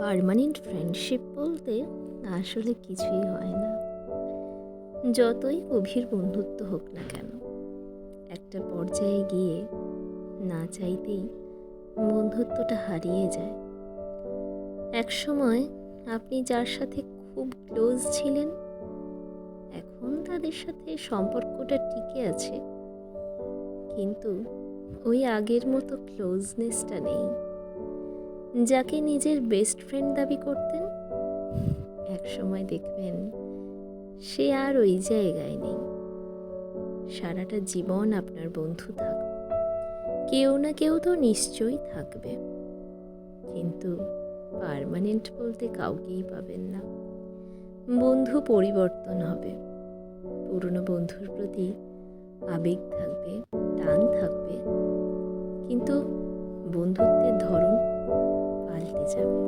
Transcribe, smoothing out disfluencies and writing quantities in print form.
Permanent friendship বলতে আসলে কিছুই হয় না। যতই গভীর বন্ধুত্ব হোক না কেন, একটা পর্যায়ে গিয়ে না চাইতেই বন্ধুত্বটা হারিয়ে যায়। একসময় আপনি যার সাথে খুব ক্লোজ ছিলেন, এখন তাদের সাথে সম্পর্কটা টিকে আছে, কিন্তু ওই আগের মতো ক্লোজনেসটা নেই। যাকে নিজের বেস্ট ফ্রেন্ড দাবি করতেন, একসময় দেখবেন সে আর ওই জায়গায় নেই। সারাটা জীবন আপনার বন্ধু থাকবে, কেউ না কেউ তো নিশ্চয়ই থাকবে, কিন্তু পার্মানেন্ট বলতে কাউকেই পাবেন না। বন্ধু পরিবর্তন হবে, পুরনো বন্ধুর প্রতি আবেগ থাকবে, টান থাকবে, কিন্তু বন্ধুত্বের ধরন পাল্টে যাবে।